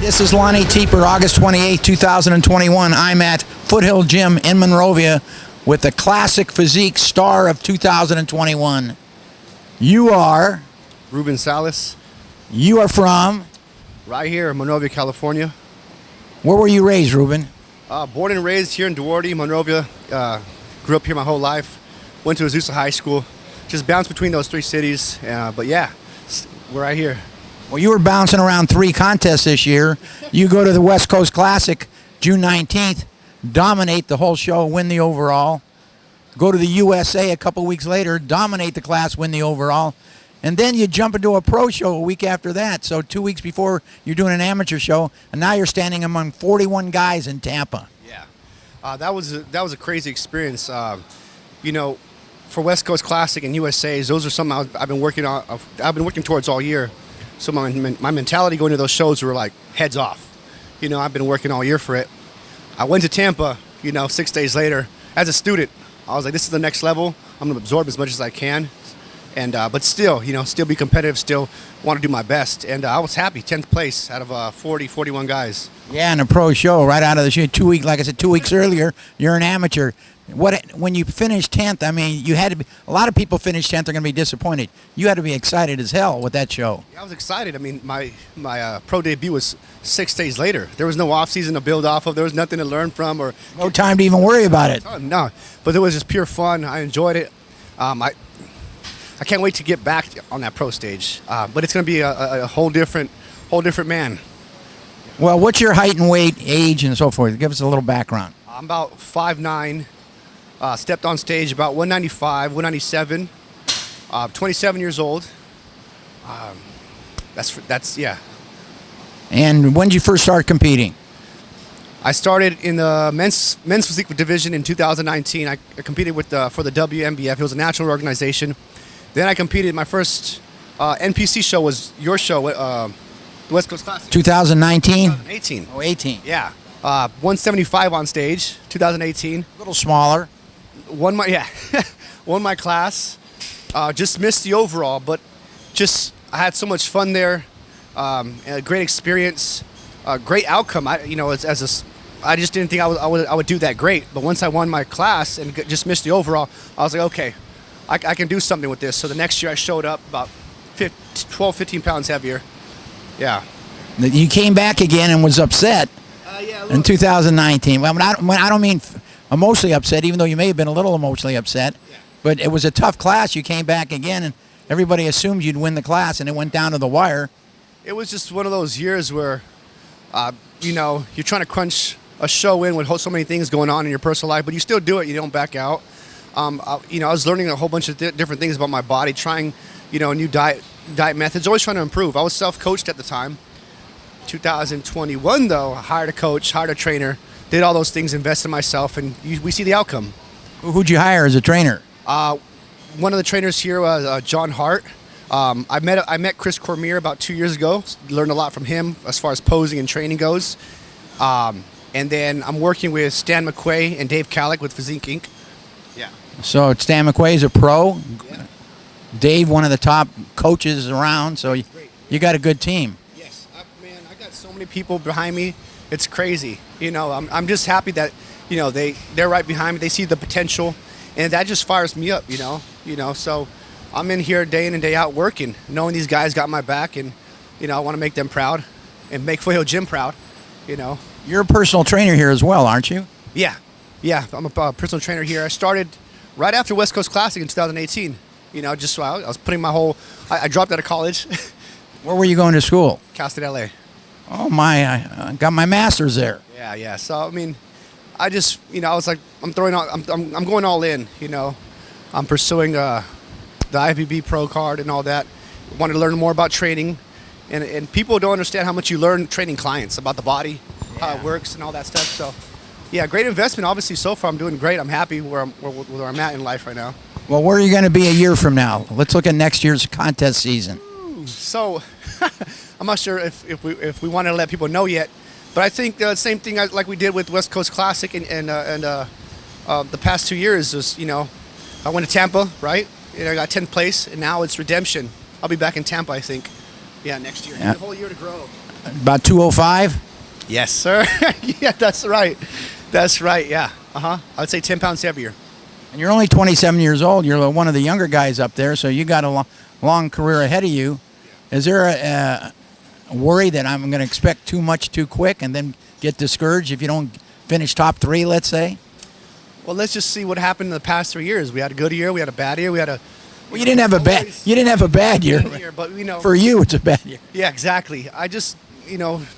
This is Lonnie Teper, August 28, 2021. I'm at Foothill Gym in Monrovia with the Classic Physique Star of 2021. You are? Ruben Salas. You are from? Right here in Monrovia, California. Where were you raised, Ruben? Born and raised here in Duarte, Monrovia. Grew up here my whole life. Went to Azusa High School. Just bounced between those three cities. But yeah, we're right here. Well, you were bouncing around 3 contests this year. You go to the West Coast Classic June 19th, dominate the whole show, win the overall. Go to the USA a couple weeks later, dominate the class, win the overall. And then you jump into a pro show a week after that. So 2 weeks before, you're doing an amateur show, and now you're standing among 41 guys in Tampa. Yeah, that was a crazy experience. You know, for West Coast Classic and USA's, those are something I've been working on. I've been working towards all year. So my mentality going to those shows were like heads off. You know, I've been working all year for it. I went to Tampa, 6 days later. As a student, I was like, this is the next level. I'm going to absorb as much as I can. And but still, still be competitive, still want to do my best. And I was happy, 10th place out of 41 guys. Yeah, and a pro show right out of the show. 2 weeks, like I said, 2 weeks earlier, you're an amateur. When you finished 10th, I mean, you had to be, a lot of people finish 10th, they're going to be disappointed. You had to be excited as hell with that show. Yeah, I was excited. I mean, my pro debut was 6 days later. There was no off season to build off of. There was nothing to learn from, or no time to even worry about it. No, but it was just pure fun. I enjoyed it. I can't wait to get back on that pro stage. But it's going to be a whole different man. Well, what's your height and weight, age, and so forth? Give us a little background. I'm about 5'9". Stepped on stage about 195, 197. 27 years old. Yeah. And when did you first start competing? I started in the men's physique division in 2019. I competed for the WMBF. It was a national organization. Then I competed. My first NPC show was your show, the West Coast Classic. 2019? 2018. Oh, 18. Yeah. 175 on stage, 2018. A little smaller. Won my class. Just missed the overall, but I had so much fun there. A great experience, great outcome. I just didn't think I would do that great. But once I won my class and just missed the overall, I was like, okay, I can do something with this. So the next year I showed up about 12, 15 pounds heavier. Yeah. You came back again and was upset in 2019. Well, I don't mean emotionally upset, even though you may have been a little emotionally upset. Yeah. But it was a tough class. You came back again, and everybody assumed you'd win the class, and it went down to the wire. It was just one of those years where, you're trying to crunch a show in with so many things going on in your personal life, but you still do it. You don't back out. I was learning a whole bunch of different things about my body, trying, new diet methods, always trying to improve. I was self-coached at the time. 2021, though, I hired a coach, hired a trainer, did all those things, invested in myself, and we see the outcome. Who'd you hire as a trainer? One of the trainers here was John Hart. I met Chris Cormier about 2 years ago. Learned a lot from him as far as posing and training goes. And then I'm working with Stan McQuay and Dave Calick with Physique Inc. Yeah. So Stan McQuay is a pro. Yeah. Dave, one of the top coaches around. So you got a good team. Yes, man, I got so many people behind me. It's crazy. I'm just happy that they're right behind me. They see the potential, and that just fires me up. So I'm in here day in and day out working, knowing these guys got my back, and I want to make them proud and make Foothill Gym proud. You're a personal trainer here as well, aren't you? Yeah, I'm a personal trainer here. I started right after West Coast Classic in 2018. I was putting my whole. I dropped out of college. Where were you going to school? Cal State, LA. Oh my! I got my master's there. Yeah. So I mean, I just I was like, I'm going all in. I'm pursuing the Ifbb Pro card and all that. Wanted to learn more about training, and people don't understand how much you learn training clients about the body, how it works, and all that stuff. So, yeah, great investment. Obviously, so far I'm doing great. I'm happy where I'm at in life right now. Well, where are you going to be a year from now? Let's look at next year's contest season. So, I'm not sure if we want to let people know yet, but I think the same thing like we did with West Coast Classic and the past 2 years is I went to Tampa, right? I got 10th place, and now it's redemption. I'll be back in Tampa, I think. Yeah, next year. A whole year to grow. About 205? Yes, sir. Yeah, that's right. That's right. Yeah. I'd say 10 pounds heavier. And you're only 27 years old. You're one of the younger guys up there, so you got a long career ahead of you. Is there a worry that I'm going to expect too much too quick and then get discouraged if you don't finish top 3, let's say? Well, let's just see what happened in the past 3 years. We had a good year. We had a bad year. We had a. Well, you didn't have a bad year. But For you, it's a bad year. Yeah, exactly. I just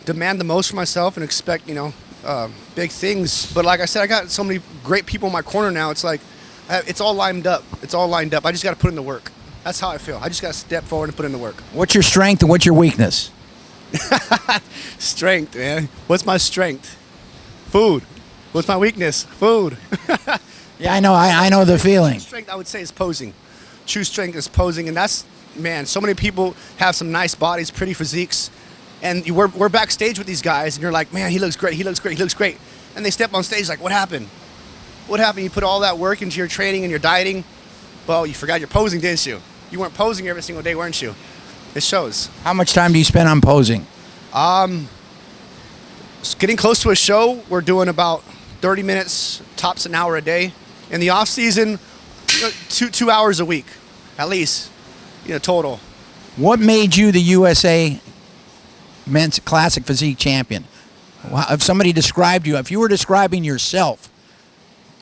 demand the most for myself and expect big things. But like I said, I got so many great people in my corner now. It's like it's all lined up. It's all lined up. I just got to put in the work. That's how I feel. I just got to step forward and put in the work. What's your strength and what's your weakness? Strength, man. What's my strength? Food. What's my weakness? Food. Yeah, I know. I know the feeling. Strength, I would say, is posing. True strength is posing, and that's, man, so many people have some nice bodies, pretty physiques, and we're backstage with these guys, and you're like, man, he looks great, he looks great, he looks great. And they step on stage like, what happened? What happened? You put all that work into your training and your dieting. Well, you forgot your posing, didn't you? You weren't posing every single day, weren't you? It shows. How much time do you spend on posing? Getting close to a show, we're doing about 30 minutes, tops an hour a day. In the off season, 2 hours a week, at least, total. What made you the USA Men's Classic Physique Champion? If somebody described you, if you were describing yourself,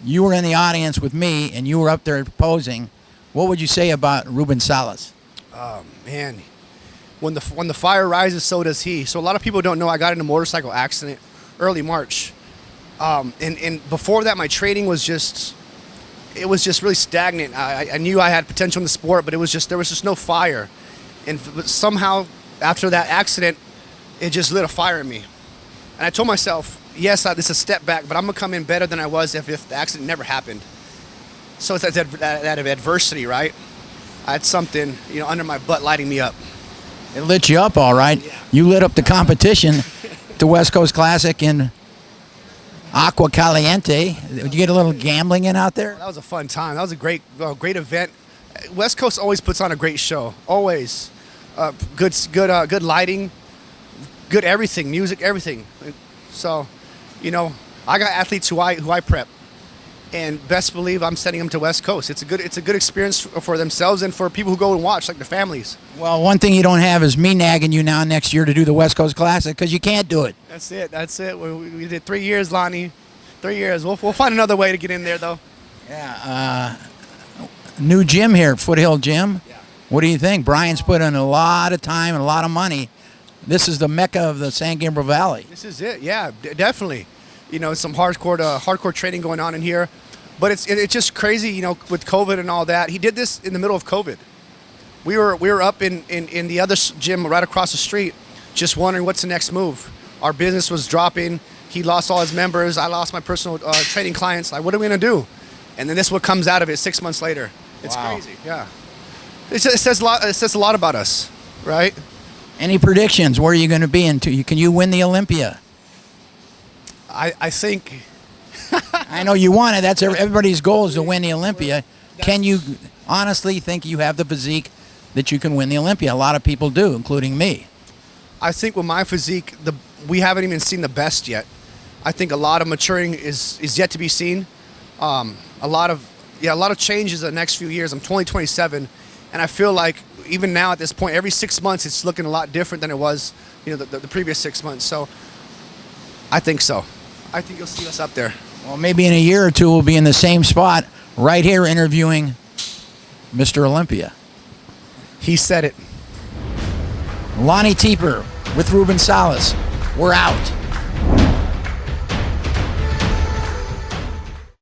you were in the audience with me and you were up there posing, what would you say about Ruben Salas? Oh, man. When the fire rises, so does he. So a lot of people don't know I got in a motorcycle accident early March. And before that, my training was just really stagnant. I knew I had potential in the sport, but there was just no fire. And somehow, after that accident, it just lit a fire in me. And I told myself, yes, this is a step back, but I'm going to come in better than I was if the accident never happened. So it's that adversity, right? I had something, under my butt lighting me up. It lit you up, all right. Yeah. You lit up the competition, the West Coast Classic in Agua Caliente. Did you get a little gambling in out there? That was a fun time. That was a great event. West Coast always puts on a great show. Always, good lighting, good everything, music, everything. So, I got athletes who I prep, and best believe I'm sending them to West Coast. It's a good experience for themselves and for people who go and watch, like their families. Well, one thing you don't have is me nagging you now next year to do the West Coast Classic because you can't do it. That's it. We did 3 years, Lonnie. 3 years. We'll find another way to get in there, though. Yeah. New gym here, Foothill Gym. Yeah. What do you think? Brian's put in a lot of time and a lot of money. This is the mecca of the San Gabriel Valley. This is it. Yeah, definitely. Some hardcore training going on in here. But it's just crazy, with COVID and all that. He did this in the middle of COVID. We were up in the other gym right across the street, just wondering what's the next move. Our business was dropping. He lost all his members. I lost my personal training clients. Like, what are we gonna do? And then this is what comes out of it 6 months later. It's crazy. Yeah. It says a lot. It says a lot about us, right? Any predictions? Where are you going to be in? Can you win the Olympia? I think. I know you want it. That's everybody's goal is to win the Olympia. Can you honestly think you have the physique that you can win the Olympia? A lot of people do, including me. I think with my physique, we haven't even seen the best yet. I think a lot of maturing is yet to be seen. A lot of changes in the next few years. I'm 27, and I feel like even now at this point, every 6 months, it's looking a lot different than it was, the previous 6 months. So I think so. I think you'll see us up there. Well, maybe in a year or two, we'll be in the same spot right here interviewing Mr. Olympia. He said it. Lonnie Teper with Ruben Salas. We're out.